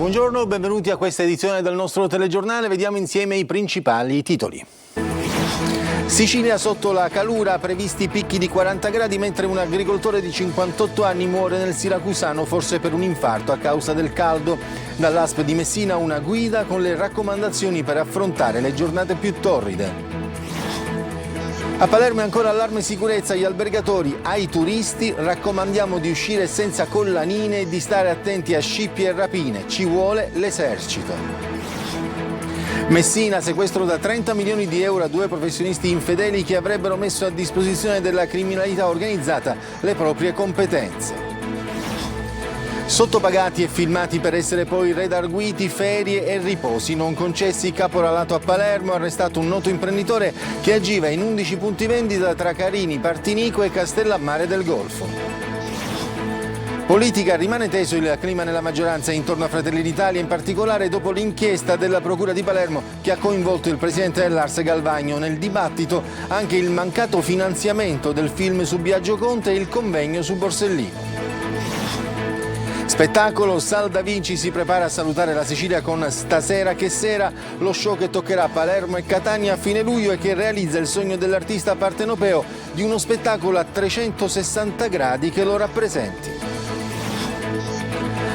Buongiorno, benvenuti a questa edizione del nostro telegiornale. Vediamo insieme i principali titoli. Sicilia sotto la calura, previsti picchi di 40 gradi mentre un agricoltore di 58 anni muore nel siracusano, forse per un infarto a causa del caldo. Dall'ASP di Messina una guida con le raccomandazioni per affrontare le giornate più torride. A Palermo è ancora allarme sicurezza agli albergatori, ai turisti raccomandiamo di uscire senza collanine e di stare attenti a scippi e rapine, ci vuole l'esercito. Messina, sequestro da 30 milioni di euro a 2 professionisti infedeli che avrebbero messo a disposizione della criminalità organizzata le proprie competenze. Sottopagati e filmati per essere poi redarguiti, ferie e riposi non concessi. Caporalato a Palermo, arrestato un noto imprenditore che agiva in 11 punti vendita tra Carini, Partinico e Castellammare del Golfo. Politica, rimane teso il clima nella maggioranza intorno a Fratelli d'Italia, in particolare dopo l'inchiesta della Procura di Palermo che ha coinvolto il presidente dell'Ars Galvagno. Nel dibattito anche il mancato finanziamento del film su Biagio Conte e il convegno su Borsellino. Spettacolo, Sal Da Vinci si prepara a salutare la Sicilia con Stasera che sera, lo show che toccherà Palermo e Catania a fine luglio e che realizza il sogno dell'artista partenopeo di uno spettacolo a 360 gradi che lo rappresenti.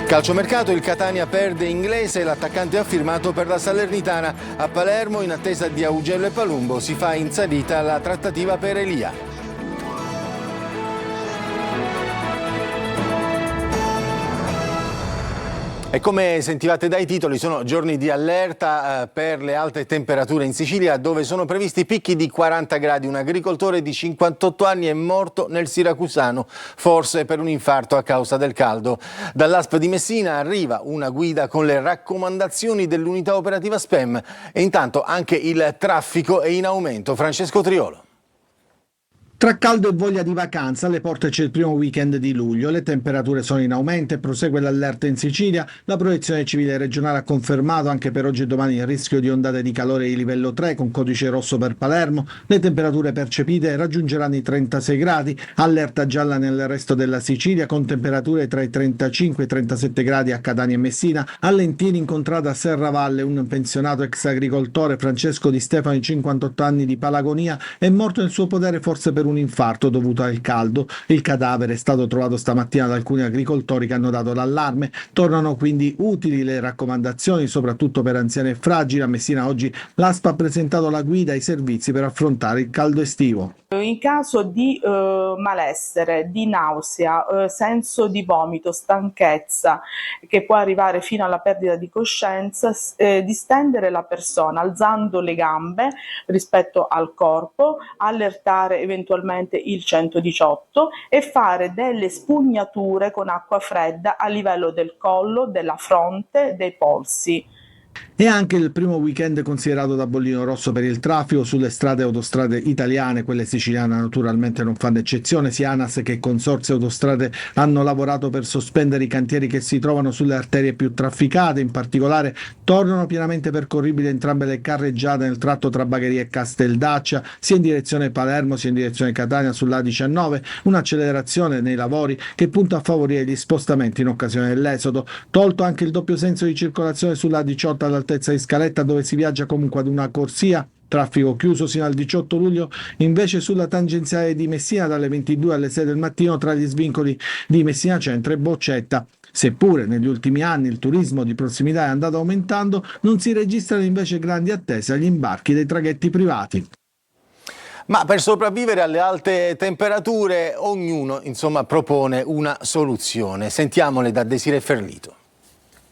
Calciomercato, il Catania perde Inglese e l'attaccante ha firmato per la Salernitana. A Palermo, in attesa di Augello e Palumbo, si fa in salita la trattativa per Elia. E come sentivate dai titoli, sono giorni di allerta per le alte temperature in Sicilia, dove sono previsti picchi di 40 gradi. Un agricoltore di 58 anni è morto nel siracusano, forse per un infarto a causa del caldo. Dall'ASP di Messina arriva una guida con le raccomandazioni dell'unità operativa SPEM e intanto anche il traffico è in aumento. Francesco Triolo. Tra caldo e voglia di vacanza, alle porte c'è il primo weekend di luglio, le temperature sono in aumento e prosegue l'allerta in Sicilia. La protezione civile regionale ha confermato anche per oggi e domani il rischio di ondate di calore di livello 3 con codice rosso per Palermo. Le temperature percepite raggiungeranno i 36 gradi, allerta gialla nel resto della Sicilia con temperature tra i 35 e i 37 gradi a Catania e Messina. A Lentini incontrata a Serravalle un pensionato ex agricoltore, Francesco Di Stefano, 58 anni, di Palagonia, è morto nel suo podere forse per un infarto dovuto al caldo. Il cadavere è stato trovato stamattina da alcuni agricoltori che hanno dato l'allarme. Tornano quindi utili le raccomandazioni, soprattutto per anziani e fragili. A Messina oggi l'ASP ha presentato la guida ai servizi per affrontare il caldo estivo. In caso di malessere, di nausea, senso di vomito, stanchezza, che può arrivare fino alla perdita di coscienza, distendere la persona alzando le gambe rispetto al corpo, allertare eventualmente il 118 e fare delle spugnature con acqua fredda a livello del collo, della fronte, dei polsi. E anche il primo weekend considerato da bollino rosso per il traffico sulle strade e autostrade italiane, quelle siciliane naturalmente non fanno eccezione. Sia ANAS che Consorzi Autostrade hanno lavorato per sospendere i cantieri che si trovano sulle arterie più trafficate. In particolare tornano pienamente percorribili entrambe le carreggiate nel tratto tra Bagheria e Casteldaccia, sia in direzione Palermo sia in direzione Catania sull'A19, un'accelerazione nei lavori che punta a favorire gli spostamenti in occasione dell'esodo. Tolto anche il doppio senso di circolazione sull'A18 all'altezza di Scaletta, dove si viaggia comunque ad una corsia, traffico chiuso sino al 18 luglio, invece sulla tangenziale di Messina dalle 22 alle 6 del mattino tra gli svincoli di Messina Centro e Boccetta. Seppure negli ultimi anni il turismo di prossimità è andato aumentando, non si registrano invece grandi attese agli imbarchi dei traghetti privati. Ma per sopravvivere alle alte temperature ognuno propone una soluzione. Sentiamole da Desiree Ferlito.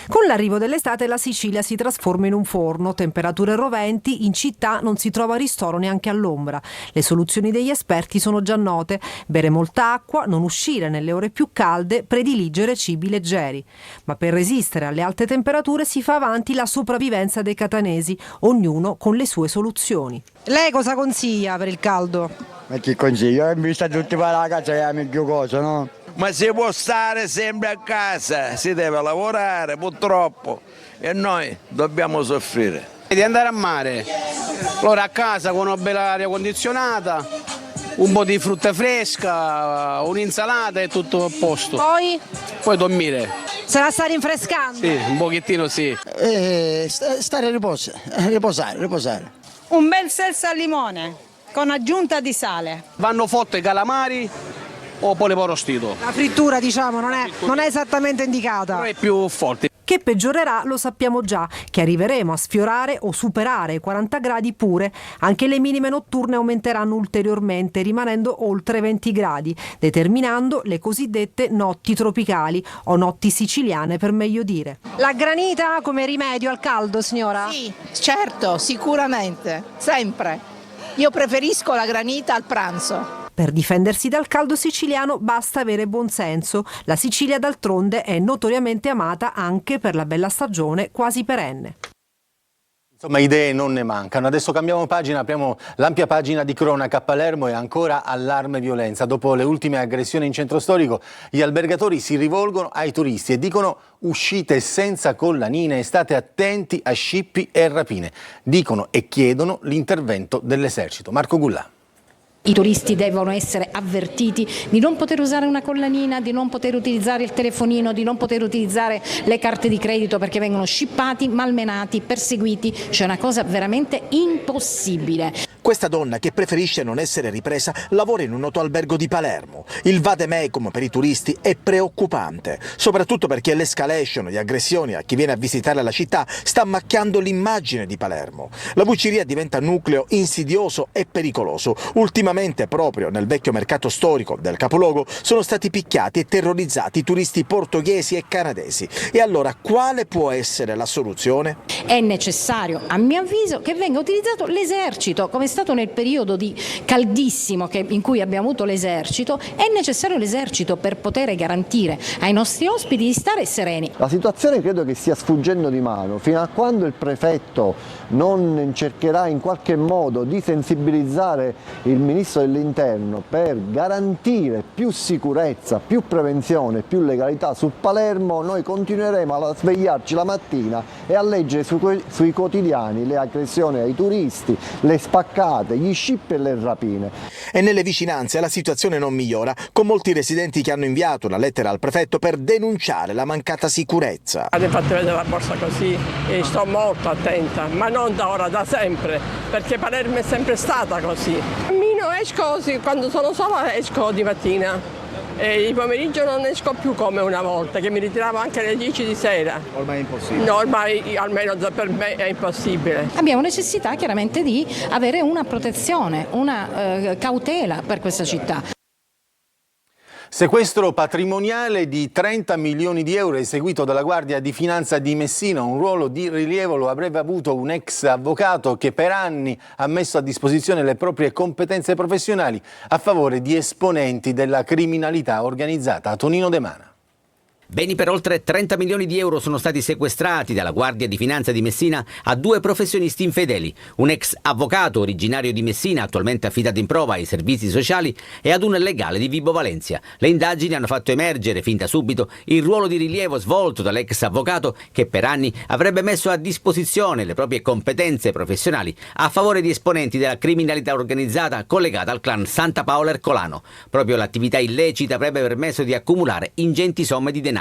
Con l'arrivo dell'estate la Sicilia si trasforma in un forno, temperature roventi, in città non si trova ristoro neanche all'ombra. Le soluzioni degli esperti sono già note: bere molta acqua, non uscire nelle ore più calde, prediligere cibi leggeri. Ma per resistere alle alte temperature si fa avanti la sopravvivenza dei catanesi, ognuno con le sue soluzioni. Lei cosa consiglia per il caldo? Ma che consiglio? In vista tutti la casa è meglio cosa, no? Ma si può stare sempre a casa, si deve lavorare purtroppo e noi dobbiamo soffrire. Di andare a mare, allora a casa con una bella aria condizionata un po' di frutta fresca, un'insalata e tutto a posto. Poi dormire. Se la sta rinfrescando? Sì, un pochettino sì. Stare a riposare. Un bel salsa al limone con aggiunta di sale. Vanno fotte calamari o polipo arrostito. La frittura, diciamo, non è esattamente indicata. Però è più forte. Che peggiorerà lo sappiamo già, che arriveremo a sfiorare o superare i 40 gradi pure. Anche le minime notturne aumenteranno ulteriormente, rimanendo oltre 20 gradi, determinando le cosiddette notti tropicali o notti siciliane per meglio dire. La granita come rimedio al caldo, signora? Sì, certo, sicuramente, sempre. Io preferisco la granita al pranzo. Per difendersi dal caldo siciliano basta avere buonsenso. La Sicilia d'altronde è notoriamente amata anche per la bella stagione quasi perenne. Insomma, idee non ne mancano. Adesso cambiamo pagina, apriamo l'ampia pagina di cronaca a Palermo e ancora allarme violenza. Dopo le ultime aggressioni in centro storico, gli albergatori si rivolgono ai turisti e dicono: uscite senza collanine e state attenti a scippi e rapine. Dicono e chiedono l'intervento dell'esercito. Marco Gullà. I turisti devono essere avvertiti di non poter usare una collanina, di non poter utilizzare il telefonino, di non poter utilizzare le carte di credito perché vengono scippati, malmenati, perseguiti. C'è una cosa veramente impossibile. Questa donna, che preferisce non essere ripresa, lavora in un noto albergo di Palermo. Il vademecum per i turisti è preoccupante, soprattutto perché l'escalation di aggressioni a chi viene a visitare la città sta macchiando l'immagine di Palermo. La bucceria diventa nucleo insidioso e pericoloso. Ultimamente, proprio nel vecchio mercato storico del capoluogo, sono stati picchiati e terrorizzati turisti portoghesi e canadesi. E allora quale può essere la soluzione? È necessario, a mio avviso, che venga utilizzato l'esercito, come è stato nel periodo di caldissimo in cui abbiamo avuto l'esercito. È necessario l'esercito per poter garantire ai nostri ospiti di stare sereni. La situazione credo che stia sfuggendo di mano. Fino a quando il prefetto non cercherà in qualche modo di sensibilizzare il ministro dell'interno per garantire più sicurezza, più prevenzione, più legalità su Palermo, noi continueremo a svegliarci la mattina e a leggere sui quotidiani le aggressioni ai turisti, le spaccate, gli scippi e le rapine. E nelle vicinanze la situazione non migliora, con molti residenti che hanno inviato una lettera al prefetto per denunciare la mancata sicurezza. Avete fatto vedere la borsa così e sto molto attenta, ma non da ora, da sempre, perché Palermo è sempre stata così. Cammino, esco così, quando sono sola esco di mattina. E il pomeriggio non esco più come una volta, che mi ritiravo anche alle 10 di sera. Ormai è impossibile. No, ormai almeno per me è impossibile. Abbiamo necessità chiaramente di avere una protezione, una cautela per questa città. Sequestro patrimoniale di 30 milioni di euro eseguito dalla Guardia di Finanza di Messina. Un ruolo di rilievo lo avrebbe avuto un ex avvocato che per anni ha messo a disposizione le proprie competenze professionali a favore di esponenti della criminalità organizzata. Tonino De Mana. Beni per oltre 30 milioni di euro sono stati sequestrati dalla Guardia di Finanza di Messina a due professionisti infedeli, un ex avvocato originario di Messina attualmente affidato in prova ai servizi sociali e ad un legale di Vibo Valentia. Le indagini hanno fatto emergere fin da subito il ruolo di rilievo svolto dall'ex avvocato che per anni avrebbe messo a disposizione le proprie competenze professionali a favore di esponenti della criminalità organizzata collegata al clan Santa Paola Ercolano. Proprio l'attività illecita avrebbe permesso di accumulare ingenti somme di denaro.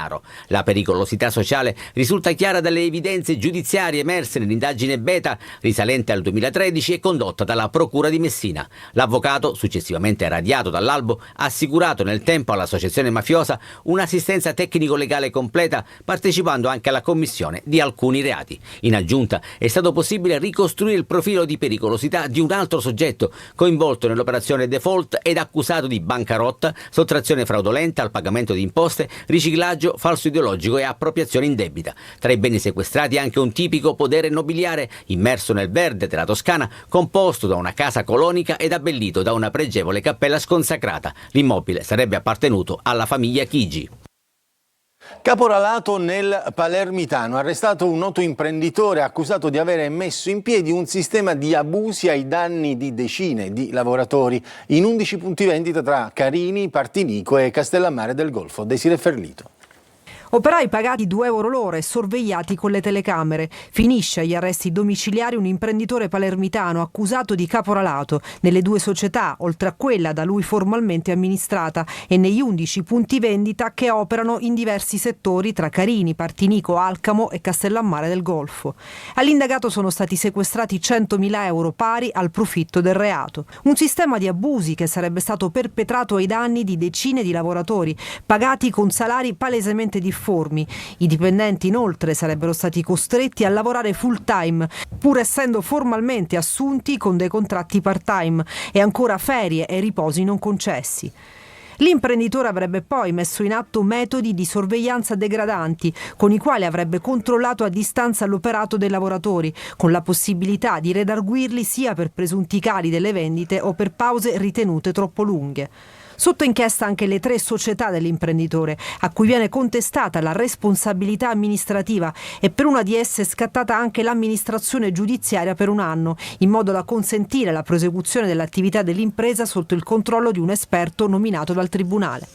La pericolosità sociale risulta chiara dalle evidenze giudiziarie emerse nell'indagine beta risalente al 2013 e condotta dalla Procura di Messina. L'avvocato, successivamente radiato dall'albo, ha assicurato nel tempo all'associazione mafiosa un'assistenza tecnico-legale completa, partecipando anche alla commissione di alcuni reati. In aggiunta è stato possibile ricostruire il profilo di pericolosità di un altro soggetto coinvolto nell'operazione default ed accusato di bancarotta, sottrazione fraudolenta al pagamento di imposte, riciclaggio, falso ideologico e appropriazione indebita. Tra i beni sequestrati anche un tipico podere nobiliare immerso nel verde della Toscana, composto da una casa colonica ed abbellito da una pregevole cappella sconsacrata. L'immobile sarebbe appartenuto alla famiglia Chigi. Caporalato nel Palermitano, arrestato un noto imprenditore accusato di avere messo in piedi un sistema di abusi ai danni di decine di lavoratori in 11 punti vendita tra Carini, Partinico e Castellammare del Golfo. Desiree Ferlito. Operai pagati 2 euro l'ora e sorvegliati con le telecamere. Finisce agli arresti domiciliari un imprenditore palermitano accusato di caporalato nelle 2 società, oltre a quella da lui formalmente amministrata, e negli 11 punti vendita che operano in diversi settori tra Carini, Partinico, Alcamo e Castellammare del Golfo. All'indagato sono stati sequestrati 100.000 euro pari al profitto del reato. Un sistema di abusi che sarebbe stato perpetrato ai danni di decine di lavoratori, pagati con salari palesemente difformi. I dipendenti inoltre sarebbero stati costretti a lavorare full time, pur essendo formalmente assunti con dei contratti part time, e ancora ferie e riposi non concessi. L'imprenditore avrebbe poi messo in atto metodi di sorveglianza degradanti, con i quali avrebbe controllato a distanza l'operato dei lavoratori, con la possibilità di redarguirli sia per presunti cali delle vendite o per pause ritenute troppo lunghe. Sotto inchiesta anche le 3 società dell'imprenditore, a cui viene contestata la responsabilità amministrativa, e per una di esse scattata anche l'amministrazione giudiziaria per 1 anno, in modo da consentire la prosecuzione dell'attività dell'impresa sotto il controllo di un esperto nominato dal Tribunale.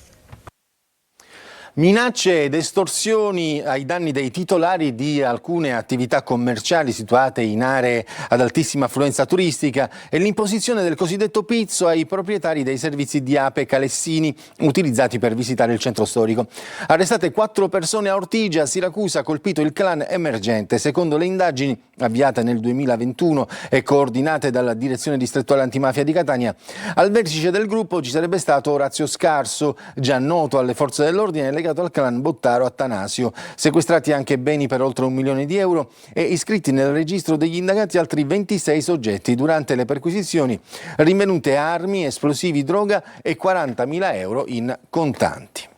Minacce ed estorsioni ai danni dei titolari di alcune attività commerciali situate in aree ad altissima affluenza turistica e l'imposizione del cosiddetto pizzo ai proprietari dei servizi di ape Calessini utilizzati per visitare il centro storico. Arrestate 4 persone a Ortigia, a Siracusa, colpito il clan emergente. Secondo le indagini avviate nel 2021 e coordinate dalla Direzione Distrettuale Antimafia di Catania, al vertice del gruppo ci sarebbe stato Orazio Scarso, già noto alle forze dell'ordine legato al clan Bottaro Attanasio. Sequestrati anche beni per oltre 1 milione di euro e iscritti nel registro degli indagati altri 26 soggetti. Durante le perquisizioni rinvenute armi, esplosivi, droga e 40.000 euro in contanti.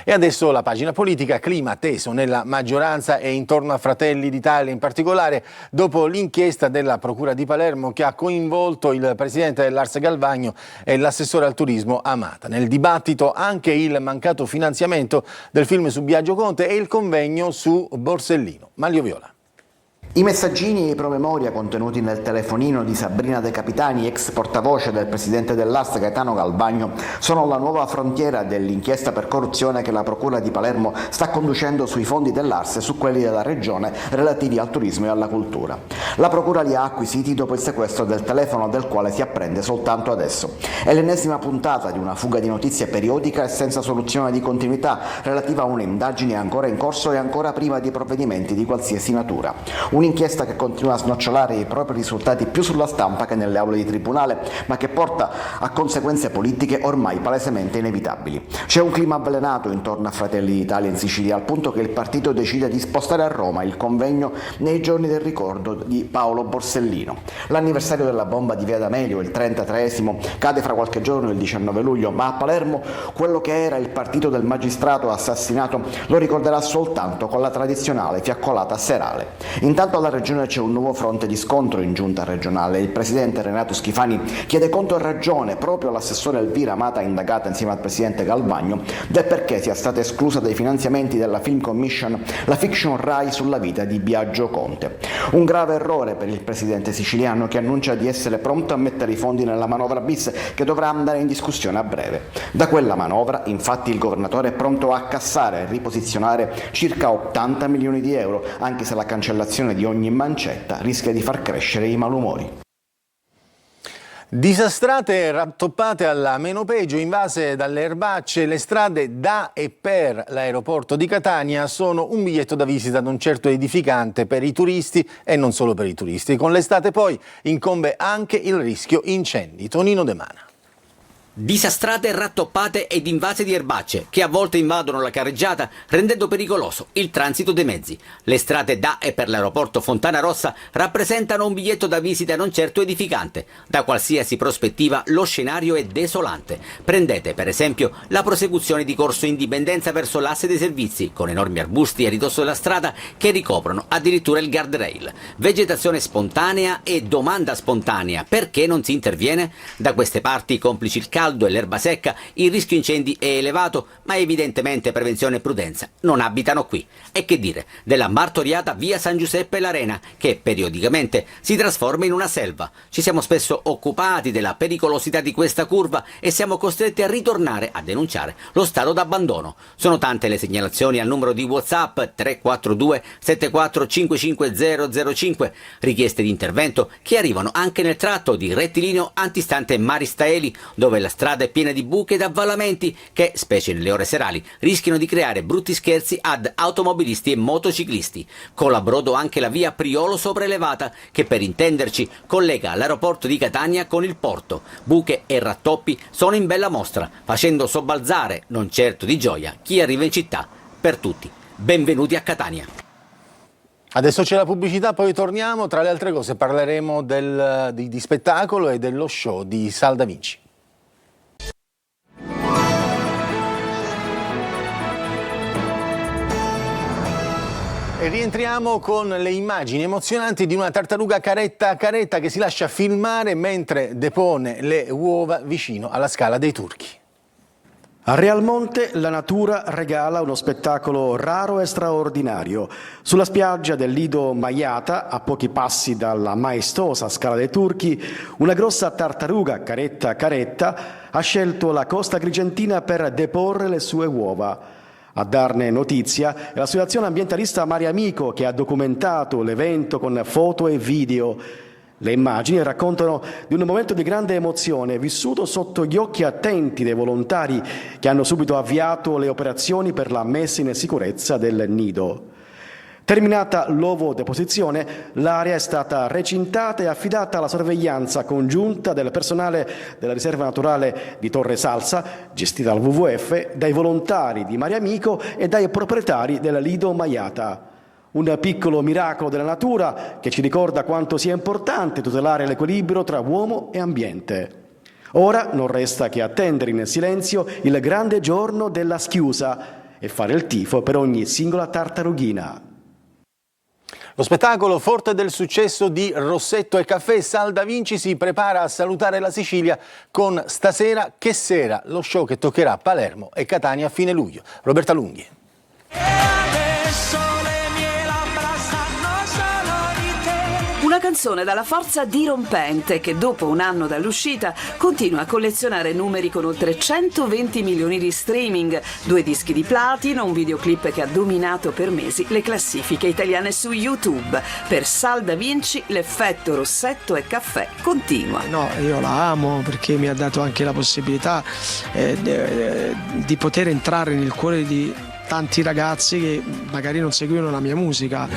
E adesso la pagina politica, clima teso nella maggioranza e intorno a Fratelli d'Italia, in particolare dopo l'inchiesta della Procura di Palermo che ha coinvolto il presidente dell'Ars Galvagno e l'assessore al turismo Amata. Nel dibattito anche il mancato finanziamento del film su Biagio Conte e il convegno su Borsellino. Manlio Viola. I messaggini e i promemoria contenuti nel telefonino di Sabrina De Capitani, ex portavoce del presidente dell'Ars Gaetano Galvagno, sono la nuova frontiera dell'inchiesta per corruzione che la Procura di Palermo sta conducendo sui fondi dell'Ars e su quelli della Regione relativi al turismo e alla cultura. La Procura li ha acquisiti dopo il sequestro del telefono, del quale si apprende soltanto adesso. È l'ennesima puntata di una fuga di notizie periodica e senza soluzione di continuità relativa a un'indagine ancora in corso e ancora priva di provvedimenti di qualsiasi natura. Un'inchiesta che continua a snocciolare i propri risultati più sulla stampa che nelle aule di tribunale, ma che porta a conseguenze politiche ormai palesemente inevitabili. C'è un clima avvelenato intorno a Fratelli d'Italia in Sicilia, al punto che il partito decide di spostare a Roma il convegno nei giorni del ricordo di Paolo Borsellino. L'anniversario della bomba di Via D'Amelio, il 33esimo, cade fra qualche giorno, il 19 luglio, ma a Palermo quello che era il partito del magistrato assassinato lo ricorderà soltanto con la tradizionale fiaccolata serale. Intanto alla Regione c'è un nuovo fronte di scontro in giunta regionale. Il presidente Renato Schifani chiede conto e ragione proprio all'assessore Elvira Amata, indagata insieme al presidente Galvagno, del perché sia stata esclusa dai finanziamenti della Film Commission la fiction Rai sulla vita di Biagio Conte. Un grave errore per il presidente siciliano, che annuncia di essere pronto a mettere i fondi nella manovra bis che dovrà andare in discussione a breve. Da quella manovra, infatti, il governatore è pronto a cassare e riposizionare circa 80 milioni di euro, anche se la cancellazione di ogni mancetta rischia di far crescere i malumori. Disastrate, rattoppate alla meno peggio, invase dalle erbacce, le strade da e per l'aeroporto di Catania sono un biglietto da visita non certo edificante per i turisti e non solo per i turisti. Con l'estate poi incombe anche il rischio incendi. Tonino De Mana. Disastrate, rattoppate ed invase di erbacce che a volte invadono la carreggiata, rendendo pericoloso il transito dei mezzi. Le strade da e per l'aeroporto Fontana Rossa rappresentano un biglietto da visita non certo edificante. Da qualsiasi prospettiva lo scenario è desolante. Prendete per esempio la prosecuzione di Corso Indipendenza verso l'asse dei servizi, con enormi arbusti a ridosso della strada che ricoprono addirittura il guardrail. Vegetazione spontanea e domanda spontanea: perché non si interviene? Da queste parti, complici il caos, caldo e l'erba secca, il rischio incendi è elevato, ma evidentemente prevenzione e prudenza non abitano qui. E che dire della martoriata via San Giuseppe l'Arena, che periodicamente si trasforma in una selva. Ci siamo spesso occupati della pericolosità di questa curva e siamo costretti a ritornare a denunciare lo stato d'abbandono. Sono tante le segnalazioni al numero di WhatsApp 342 74 55005, richieste di intervento che arrivano anche nel tratto di rettilineo antistante Maristaeli, dove la strada è piena di buche ed avvallamenti che, specie nelle ore serali, rischiano di creare brutti scherzi ad automobilisti e motociclisti. Cola a brodo anche la via Priolo sopraelevata, che per intenderci collega l'aeroporto di Catania con il porto. Buche e rattoppi sono in bella mostra, facendo sobbalzare, non certo di gioia, chi arriva in città. Per tutti, benvenuti a Catania. Adesso c'è la pubblicità, poi torniamo. Tra le altre cose parleremo di spettacolo e dello show di Sal Da Vinci. E rientriamo con le immagini emozionanti di una tartaruga caretta che si lascia filmare mentre depone le uova vicino alla Scala dei Turchi. A Realmonte la natura regala uno spettacolo raro e straordinario. Sulla spiaggia del Lido Maiata, a pochi passi dalla maestosa Scala dei Turchi, una grossa tartaruga caretta ha scelto la costa agrigentina per deporre le sue uova. A darne notizia è l'associazione ambientalista Mare Amico, che ha documentato l'evento con foto e video. Le immagini raccontano di un momento di grande emozione vissuto sotto gli occhi attenti dei volontari che hanno subito avviato le operazioni per la messa in sicurezza del nido. Terminata l'ovodeposizione, l'area è stata recintata e affidata alla sorveglianza congiunta del personale della riserva naturale di Torre Salsa, gestita dal WWF, dai volontari di Mare Amico e dai proprietari del Lido Maiata. Un piccolo miracolo della natura che ci ricorda quanto sia importante tutelare l'equilibrio tra uomo e ambiente. Ora non resta che attendere in silenzio il grande giorno della schiusa e fare il tifo per ogni singola tartarughina. Lo spettacolo, forte del successo di Rossetto e Caffè, Sal Da Vinci si prepara a salutare la Sicilia con Stasera che sera, lo show che toccherà Palermo e Catania a fine luglio. Roberta Lunghi. Una canzone dalla forza dirompente che dopo un anno dall'uscita continua a collezionare numeri con oltre 120 milioni di streaming, 2 dischi di platino, un videoclip che ha dominato per mesi le classifiche italiane su YouTube. Per Sal Da Vinci l'effetto Rossetto e Caffè continua. No, io la amo perché mi ha dato anche la possibilità di poter entrare nel cuore di tanti ragazzi che magari non seguivano la mia musica.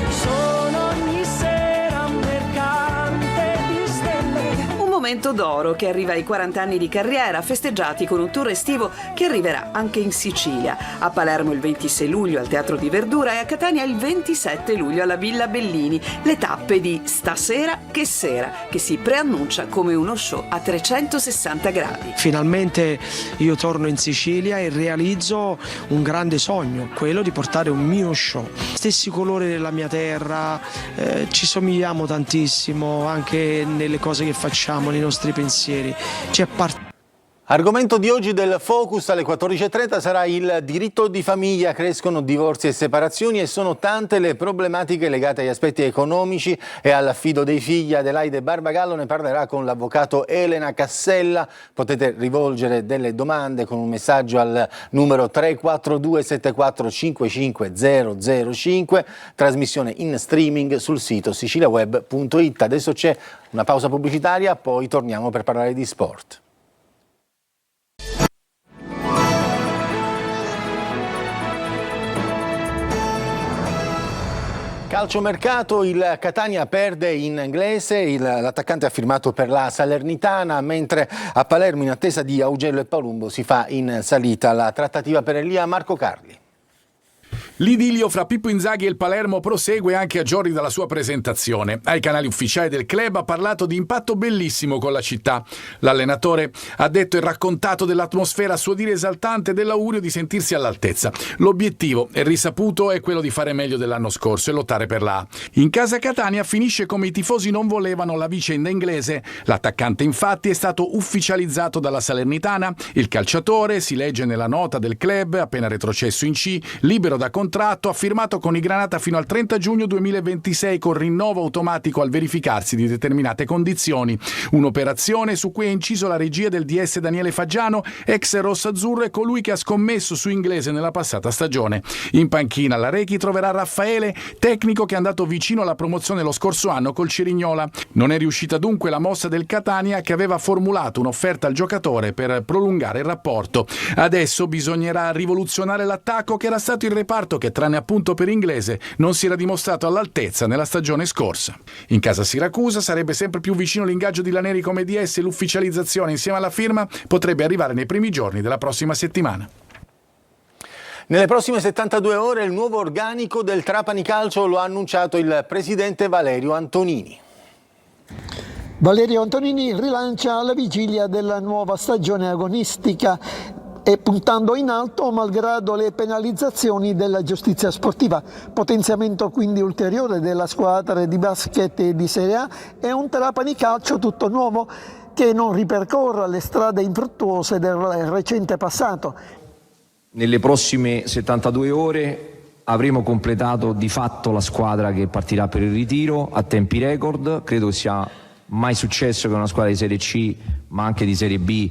Momento d'oro che arriva ai 40 anni di carriera, festeggiati con un tour estivo che arriverà anche in Sicilia. A Palermo il 26 luglio al Teatro di Verdura e a Catania il 27 luglio alla Villa Bellini. Le tappe di Stasera che sera, che si preannuncia come uno show a 360 gradi. Finalmente io torno in Sicilia e realizzo un grande sogno, quello di portare un mio show. Stessi colori della mia terra, ci somigliamo tantissimo anche nelle cose che facciamo, nei nostri pensieri. Argomento di oggi del Focus alle 14.30 sarà il diritto di famiglia. Crescono divorzi e separazioni e sono tante le problematiche legate agli aspetti economici e all'affido dei figli. Adelaide Barbagallo ne parlerà con l'avvocato Elena Cassella. Potete rivolgere delle domande con un messaggio al numero 342 74 55 005, trasmissione in streaming sul sito siciliaweb.it. Adesso c'è una pausa pubblicitaria, poi torniamo per parlare di sport. Calciomercato, il Catania perde in inglese, l'attaccante ha firmato per la Salernitana, mentre a Palermo in attesa di Augello e Palumbo si fa in salita la trattativa per Elia. Marco Carli. L'idillio fra Pippo Inzaghi e il Palermo prosegue anche a giorni dalla sua presentazione. Ai canali ufficiali del club ha parlato di impatto bellissimo con la città. L'allenatore ha detto e raccontato dell'atmosfera a suo dire esaltante e dell'augurio di sentirsi all'altezza. L'obiettivo, è risaputo, è quello di fare meglio dell'anno scorso e lottare per la A. In casa Catania finisce come i tifosi non volevano la vicenda inglese. L'attaccante infatti è stato ufficializzato dalla Salernitana. Il calciatore, si legge nella nota del club, appena retrocesso in C, libero da contratto, ha firmato con i Granata fino al 30 giugno 2026 con rinnovo automatico al verificarsi di determinate condizioni. Un'operazione su cui ha inciso la regia del DS Daniele Faggiano, ex rossazzurro e colui che ha scommesso su inglese nella passata stagione. In panchina all'Arechi troverà Raffaele, tecnico che è andato vicino alla promozione lo scorso anno col Cerignola. Non è riuscita dunque la mossa del Catania, che aveva formulato un'offerta al giocatore per prolungare il rapporto. Adesso bisognerà rivoluzionare l'attacco, che era stato il reparto che, tranne appunto per inglese, non si era dimostrato all'altezza nella stagione scorsa. In casa Siracusa sarebbe sempre più vicino l'ingaggio di Laneri come DS e l'ufficializzazione insieme alla firma potrebbe arrivare nei primi giorni della prossima settimana. Nelle prossime 72 ore il nuovo organico del Trapani Calcio lo ha annunciato il presidente Valerio Antonini. Valerio Antonini rilancia alla vigilia della nuova stagione agonistica e puntando in alto malgrado le penalizzazioni della giustizia sportiva. Potenziamento quindi ulteriore della squadra di basket di Serie A e un Trapani Calcio tutto nuovo che non ripercorra le strade infruttuose del recente passato. Nelle prossime 72 ore avremo completato di fatto la squadra che partirà per il ritiro a tempi record. Credo che sia mai successo che una squadra di Serie C, ma anche di Serie B,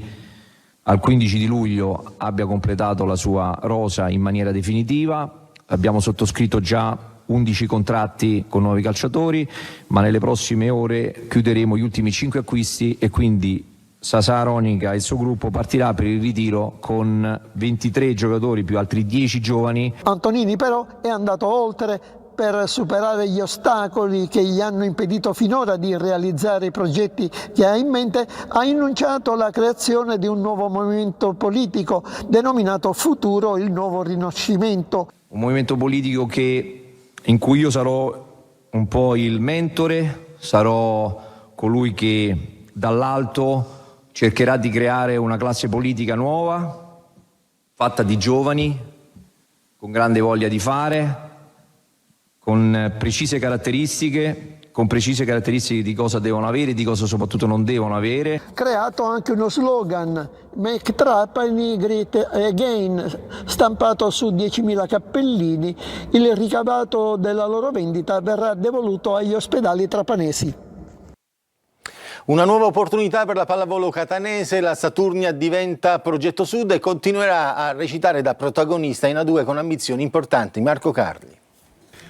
al 15 di luglio abbia completato la sua rosa in maniera definitiva. Abbiamo sottoscritto già 11 contratti con nuovi calciatori, ma nelle prossime ore chiuderemo gli ultimi 5 acquisti e quindi Sasa Aronica e il suo gruppo partirà per il ritiro con 23 giocatori più altri 10 giovani. Antonini però è andato oltre per superare gli ostacoli che gli hanno impedito finora di realizzare i progetti che ha in mente. Ha annunciato la creazione di un nuovo movimento politico denominato Futuro, il nuovo Rinascimento. Un movimento politico in cui io sarò un po' il mentore, sarò colui che dall'alto cercherà di creare una classe politica nuova, fatta di giovani, con grande voglia di fare, con precise caratteristiche di cosa devono avere e di cosa soprattutto non devono avere. Creato anche uno slogan, Make Trapani Great Again, stampato su 10.000 cappellini. Il ricavato della loro vendita verrà devoluto agli ospedali trapanesi. Una nuova opportunità per la pallavolo catanese, la Saturnia diventa Progetto Sud e continuerà a recitare da protagonista in A2 con ambizioni importanti. Marco Carli.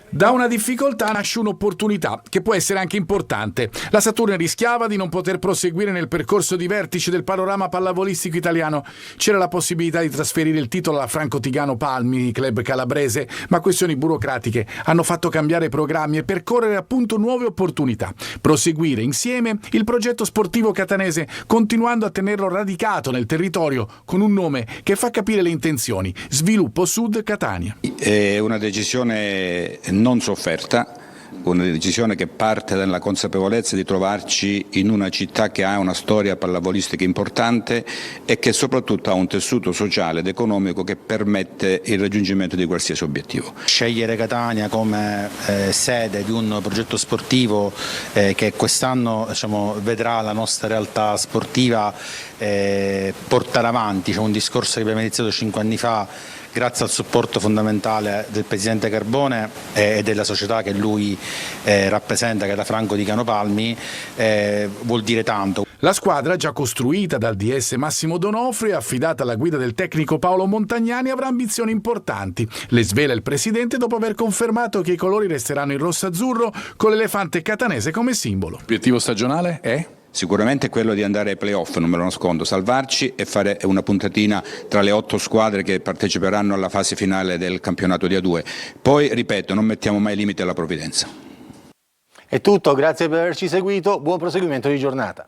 Da una difficoltà nasce un'opportunità che può essere anche importante. La Saturnia rischiava di non poter proseguire nel percorso di vertice del panorama pallavolistico italiano. C'era la possibilità di trasferire il titolo alla Franco Tigano Palmi, club calabrese, ma questioni burocratiche hanno fatto cambiare programmi e percorrere appunto nuove opportunità. Proseguire insieme il progetto sportivo catanese, continuando a tenerlo radicato nel territorio con un nome che fa capire le intenzioni: Sviluppo Sud Catania. È una decisione non sofferta, una decisione che parte dalla consapevolezza di trovarci in una città che ha una storia pallavolistica importante e che soprattutto ha un tessuto sociale ed economico che permette il raggiungimento di qualsiasi obiettivo. Scegliere Catania come sede di un progetto sportivo che quest'anno vedrà la nostra realtà sportiva portare avanti un discorso che abbiamo iniziato 5 anni fa, grazie al supporto fondamentale del Presidente Carbone e della società che lui rappresenta, che è la Franco Tigano Palmi, vuol dire tanto. La squadra, già costruita dal DS Massimo Donofrio e affidata alla guida del tecnico Paolo Montagnani, avrà ambizioni importanti. Le svela il Presidente dopo aver confermato che i colori resteranno in rosso-azzurro con l'elefante catanese come simbolo. L'obiettivo stagionale è? Sicuramente quello di andare ai playoff, non me lo nascondo, salvarci e fare una puntatina tra le 8 squadre che parteciperanno alla fase finale del campionato di A2. Poi, ripeto, non mettiamo mai limite alla provvidenza. È tutto, grazie per averci seguito, buon proseguimento di giornata.